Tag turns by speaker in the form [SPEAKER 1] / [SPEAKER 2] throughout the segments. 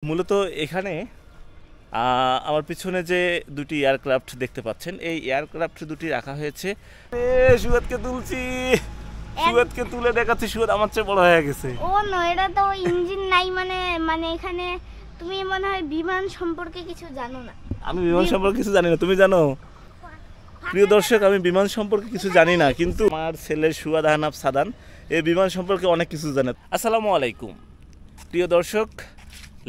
[SPEAKER 1] মূলত এখানে আমার পিছনে যে দুটি এয়ারক্রাফট দেখতে পাচ্ছেন, এই এয়ারক্রাফট দুটি রাখা হয়েছে। সুয়াদকে তুলছি, সুয়াদকে তুলে দেখাচ্ছি। সুয়াদ আমার চেয়ে বড় হয়ে গেছে।
[SPEAKER 2] ও নো, এটা তো ইঞ্জিন নাই, মানে এখানে তুমি মনে হয় বিমান সম্পর্কে কিছু জানো না।
[SPEAKER 1] আমি বিমান সম্পর্কে কিছু জানি না, তুমি জানো? প্রিয় দর্শক, আমি বিমান সম্পর্কে কিছু জানি না, কিন্তু আমার ছেলে সুয়াদ আহনাফ সাদান এই বিমান সম্পর্কে অনেক কিছু জানে। আসসালামু আলাইকুম প্রিয় দর্শক,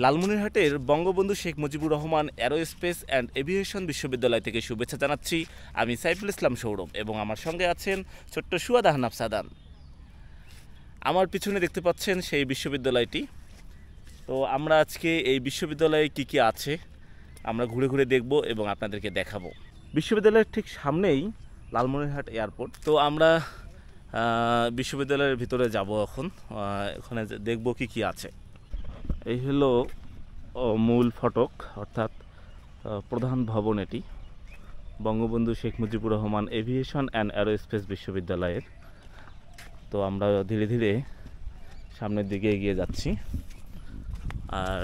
[SPEAKER 1] লালমনিরহাটের Bangabandhu Sheikh Mujibur Rahman aerospace and aviation বিশ্ববিদ্যালয় থেকে শুভেচ্ছা জানাচ্ছি। আমি সাইফুল ইসলাম সৌরভ এবং আমার সঙ্গে আছেন ছোট্ট সুয়াদ আহনাফ সাদান। আমার পিছনে দেখতে পাচ্ছেন সেই বিশ্ববিদ্যালয়টি। তো আমরা আজকে এই বিশ্ববিদ্যালয়ে কি কি আছে আমরা ঘুরে ঘুরে দেখব এবং আপনাদেরকে দেখাবো। বিশ্ববিদ্যালয়ের ঠিক সামনেই লালমনিরহাট এয়ারপোর্ট। তো আমরা বিশ্ববিদ্যালয়ের ভিতরে যাব এখন, ওখানে দেখব কি কি আছে। এই হলো মূল ফটক, অর্থাৎ প্রধান ভবন। এটি Bangabandhu Sheikh Mujibur Rahman aviation and aerospace বিশ্ববিদ্যালয়ের। তো আমরা ধীরে ধীরে সামনের দিকে এগিয়ে যাচ্ছি, আর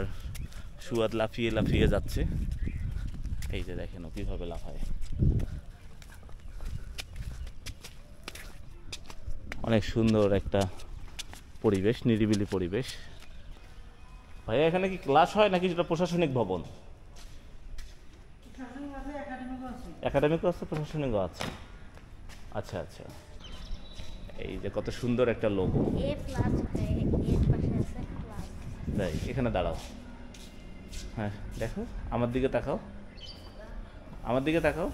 [SPEAKER 1] সুয়াদ লাফিয়ে লাফিয়ে যাচ্ছে। এই যে দেখেন ও কীভাবে লাফায়। অনেক সুন্দর একটা পরিবেশ, নিরিবিলি পরিবেশ। ভাইয়া, এখানে কি ক্লাস হয় নাকি সেটা প্রশাসনিক ভবন? একাডেমিকও আছে, প্রশাসনিকও আছে। আচ্ছা আচ্ছা, এই যে কত সুন্দর একটা লোগো। তাই, এখানে দাঁড়াও। হ্যাঁ দেখো, আমার দিকে তাকাও, আমার দিকে তাকাও।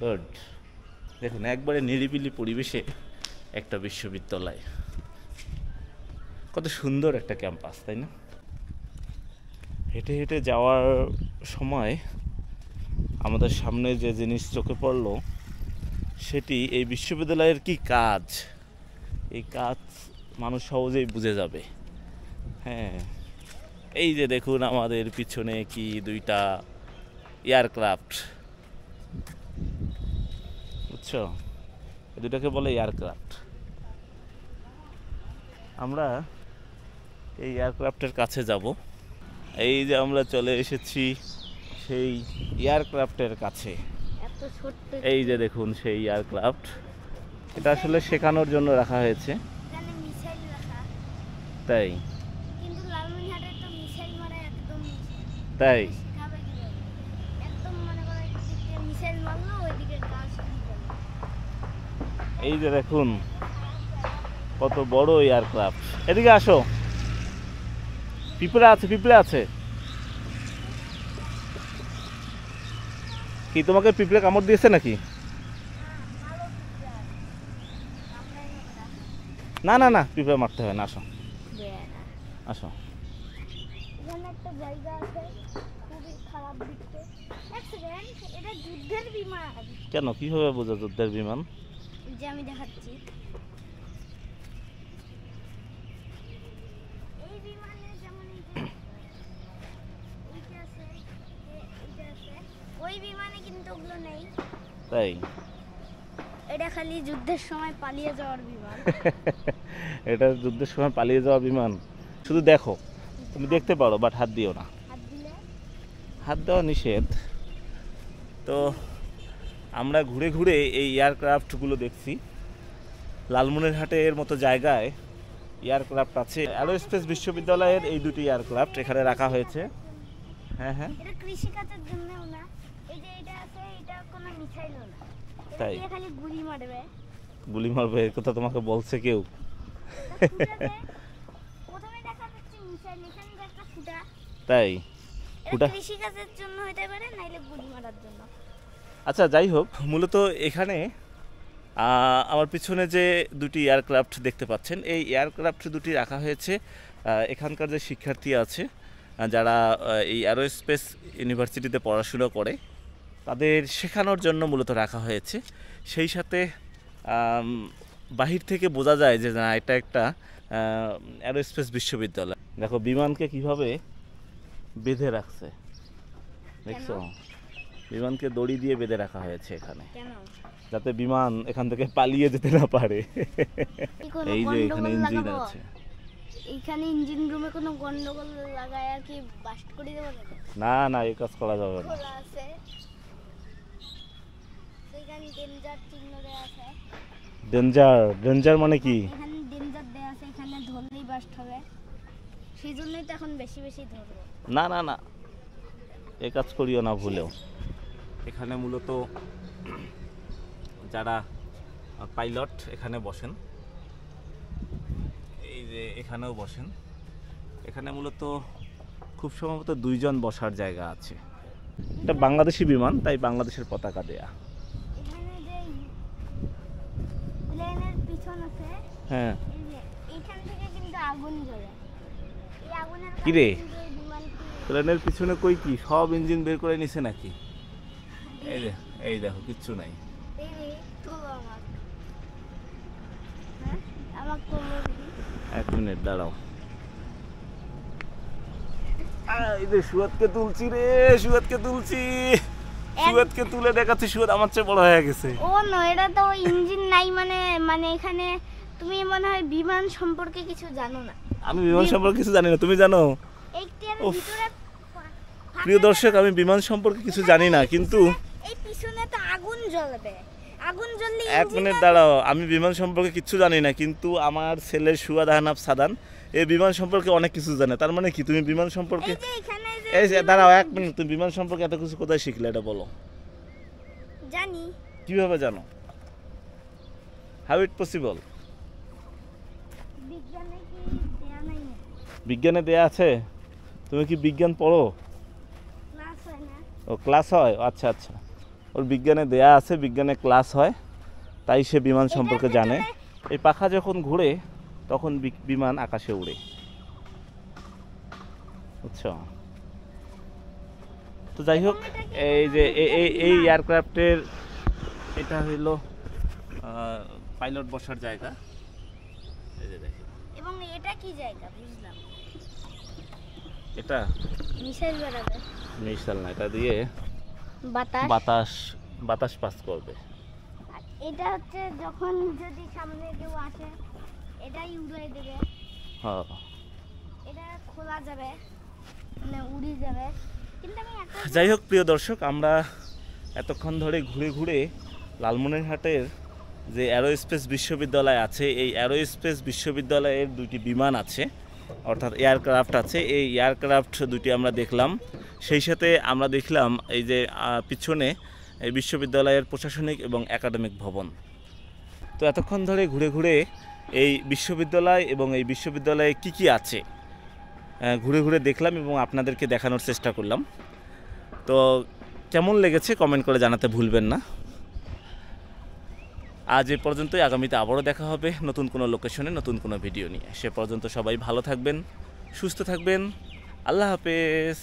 [SPEAKER 1] গুড। দেখুন, একবারে নিরিবিলি পরিবেশে একটা বিশ্ববিদ্যালয়। কত সুন্দর একটা ক্যাম্পাস, তাই না? হেঁটে হেঁটে যাওয়ার সময় আমাদের সামনে যে জিনিস চোখে পড়লো, সেটি এই বিশ্ববিদ্যালয়ের কি কাজ। এই কাজ মানুষ সহজেই বুঝে যাবে। হ্যাঁ, এই যে দেখুন আমাদের পিছনে কি দুইটা এয়ারক্রাফট, বুঝছো? এই দুটাকে বলে এয়ারক্রাফট। আমরা এই এয়ারক্রাফটের কাছে যাব। এই যে আমরা চলে এসেছি সেই এয়ারক্রাফটের কাছে। এই যে দেখুন সেই এয়ারক্রাফট। এটা আসলে শেখানোর জন্য রাখা হয়েছে। তাই? তাই? এই যে দেখুন কত বড় এয়ারক্রাফট। এদিকে আসো, পিঁপড়ে আছে, পিঁপড়ে আছে। কি তোমাকে পিঁপড়ে কামড় দিয়েছে নাকি? না না না, পিঁপড়ে মারতে হয় না। আসো আসো। কেন, কিভাবে বোঝা যুদ্ধের বিমান?
[SPEAKER 2] আমি দেখাচ্ছি। ওই বিমানে কিন্তু ওগুলো নেই।
[SPEAKER 1] তাই?
[SPEAKER 2] এটা খালি যুদ্ধের সময় পালিয়ে যাওয়ার বিমান।
[SPEAKER 1] এটা যুদ্ধের সময় পালিয়ে যাওয়া বিমান। শুধু দেখো, তুমি দেখতে পারো, বাট হাত দিও না। হাত দেওয়া নিষেধ। তো আমরা ঘুরে ঘুরে এই এয়ারক্রাফটগুলো দেখছি। লালমনিরহাটের মতো জায়গায় এয়ারক্রাফট আছে। এরোস্পেস বিশ্ববিদ্যালয়ের এই দুটি এয়ারক্রাফট এখানে রাখা হয়েছে। হ্যাঁ হ্যাঁ,
[SPEAKER 2] এটা কৃষিকাজের জন্যও না। এই যে এটা আছে, এটা কোনো মিসাইলও না।
[SPEAKER 1] তাই?
[SPEAKER 2] এটা খালি গুলি মারবে।
[SPEAKER 1] গুলি মারবে? এই কথা তোমাকে বলছে কেউ?
[SPEAKER 2] প্রথমে দেখা যাচ্ছে মিসাইল, এখানে একটা ফুটা।
[SPEAKER 1] তাই?
[SPEAKER 2] ফুটা কৃষিকাজের জন্য হতে পারে, নাইলে গুলি মারার জন্য।
[SPEAKER 1] আচ্ছা, যাই হোক, মূলত এখানে আমার পিছনে যে দুটি এয়ারক্রাফট দেখতে পাচ্ছেন, এই এয়ারক্রাফট দুটি রাখা হয়েছে এখানকার যে শিক্ষার্থী আছে, যারা এই অ্যারোস্পেস ইউনিভার্সিটিতে পড়াশুনো করে, তাদের শেখানোর জন্য মূলত রাখা হয়েছে। সেই সাথে বাহির থেকে বোঝা যায় যে না, এটা একটা অ্যারোস্পেস বিশ্ববিদ্যালয়। দেখো বিমানকে কিভাবে বেঁধে রাখছে, দেখছো? বিমানকে দড়ি দিয়ে বেঁধে রাখা হয়েছে এখানে, যাতে বিমান এখান থেকে পালিয়ে যেতে না পারে। এই যে এখানে ইঞ্জিন আছে।
[SPEAKER 2] এইখানে ইঞ্জিন রুমে কোনো গন্ডগোল লাগায় আর কি বাস্ট করে দেবো নাকি?
[SPEAKER 1] না না, এই কাজ করা যাবে না।
[SPEAKER 2] খোলা আছে, সেখানে ডেঞ্জার চিহ্ন দেওয়া আছে।
[SPEAKER 1] ডেঞ্জার? ডেঞ্জার মানে কি?
[SPEAKER 2] এখানে ডেঞ্জার দেওয়া আছে, এখানে ধরলেই বাস্ট হবে, সেই জন্যই তো এখন বেশি বেশি ধরবো।
[SPEAKER 1] না না না, এই কাজ করিও না ভুলেও। এখানে মূলত যারা পাইলট এখানে বসেন, এই যে এখানেও বসেন। এখানে মূলত খুব সম্ভবত 2 জন বসার জায়গা আছে। এটা বাংলাদেশি বিমান, তাই বাংলাদেশের পতাকা দেয়া।
[SPEAKER 2] এখানে যে প্লেনের পিছন আছে,
[SPEAKER 1] হ্যাঁ।
[SPEAKER 2] এই যে এইখান থেকে কিন্তু আগুন জ্বলে, এই আগুনের
[SPEAKER 1] কি রে?
[SPEAKER 2] কারণে কিন্তু এই বিমানটি
[SPEAKER 1] প্লেনের পিছনে কই কি সব ইঞ্জিন বের করে নিছে নাকি? এই যে, এই দেখো কিচ্ছু নাই।
[SPEAKER 2] এই রে, তোলো আমার, হ্যাঁ আমার তোলো দেখি।
[SPEAKER 1] 1 মিনিট দাঁড়াও। এই যে সুয়াদকে তুলছি রে, সুয়াদকে তুলছি। সুয়াদকে তুলে দেখাচ্ছি, সুয়াদ আমার চেয়ে বড় হয়ে গেছে।
[SPEAKER 2] ও নো, এটা তো ইঞ্জিন নাই, মানে মানে এখানে তুমি মনে হয় বিমান সম্পর্কে কিছু জানো না।
[SPEAKER 1] আমি বিমান সম্পর্কে কিছু জানি না, তুমি জানো?
[SPEAKER 2] এইটার
[SPEAKER 1] উফ।
[SPEAKER 2] ভিতরে
[SPEAKER 1] প্রিয় দর্শক, আমি বিমান সম্পর্কে কিছু জানি না, কিন্তু
[SPEAKER 2] এই পিছনে তো আগুন জ্বলবে, আগুন জ্বললে
[SPEAKER 1] 1 মিনিট দাঁড়াও। আমি বিমান সম্পর্কে কিছু জানি না, কিন্তু আমার ছেলে সুয়াদ আহনাফ সাদান এই বিমান সম্পর্কে অনেক কিছু জানে। তার মানে কি তুমি বিমান সম্পর্কে?
[SPEAKER 2] এই যে এখানে যে
[SPEAKER 1] এই যে দাঁড়াও 1 মিনিট, তুমি বিমান সম্পর্কে এত কিছু কোথায় শিখলে এটা বলো?
[SPEAKER 2] জানি।
[SPEAKER 1] কিভাবে জানো? How it possible?
[SPEAKER 2] বিজ্ঞানে কি দেয়া নাই না?
[SPEAKER 1] বিজ্ঞানে দেয়া আছে? তুমি কি বিজ্ঞান পড়ো?
[SPEAKER 2] ক্লাস হয় না?
[SPEAKER 1] ও ক্লাস হয়, আচ্ছা আচ্ছা। ওর বিজ্ঞানে দেয়া আছে, বিজ্ঞানে ক্লাস হয়, তাই সে বিমান সম্পর্কে জানে। এই পাখা যখন ঘুরে তখন বিমান আকাশে উড়ে, বুঝছো? তো যাই হোক, এই যে এই এয়ারক্রাফটের এটা হইলো পাইলট বসার জায়গা। এই যে দেখেন,
[SPEAKER 2] এবং এটা কি জায়গা বুঝলাম?
[SPEAKER 1] এটা
[SPEAKER 2] মিসাইল বেরাবে,
[SPEAKER 1] মিসাইল না, এটা দিয়ে
[SPEAKER 2] বাতাস।
[SPEAKER 1] বাতাস বাতাস পাস করবে।
[SPEAKER 2] আর এটা হচ্ছে যখন যদি সামনে কেউ আসে এটাই উড়াই দেবে,
[SPEAKER 1] হ্যাঁ।
[SPEAKER 2] এটা খোলা যাবে, মানে উড়ে যাবে। কিন্তু আমি একটা
[SPEAKER 1] যাই হোক প্রিয় দর্শক, আমরা এতক্ষণ ধরে ঘুরে ঘুরে লালমনিরহাটের যে অ্যারোস্পেস বিশ্ববিদ্যালয় আছে, এই অ্যারোস্পেস বিশ্ববিদ্যালয়ের 2টি বিমান আছে, অর্থাৎ এয়ারক্রাফট আছে। এই এয়ারক্রাফট 2টি আমরা দেখলাম। সেই সাথে আমরা দেখলাম এই যে পিছনে এই বিশ্ববিদ্যালয়ের প্রশাসনিক এবং একাডেমিক ভবন। তো এতক্ষণ ধরে ঘুরে ঘুরে এই বিশ্ববিদ্যালয় এবং এই বিশ্ববিদ্যালয়ে কি কি আছে ঘুরে ঘুরে দেখলাম এবং আপনাদেরকে দেখানোর চেষ্টা করলাম। তো কেমন লেগেছে কমেন্ট করে জানাতে ভুলবেন না। আজ এ পর্যন্তই, আগামীতে আবারও দেখা হবে নতুন কোনো লোকেশনে নতুন কোনো ভিডিও নিয়ে। সে পর্যন্ত সবাই ভালো থাকবেন, সুস্থ থাকবেন। আল্লাহ হাফেজ।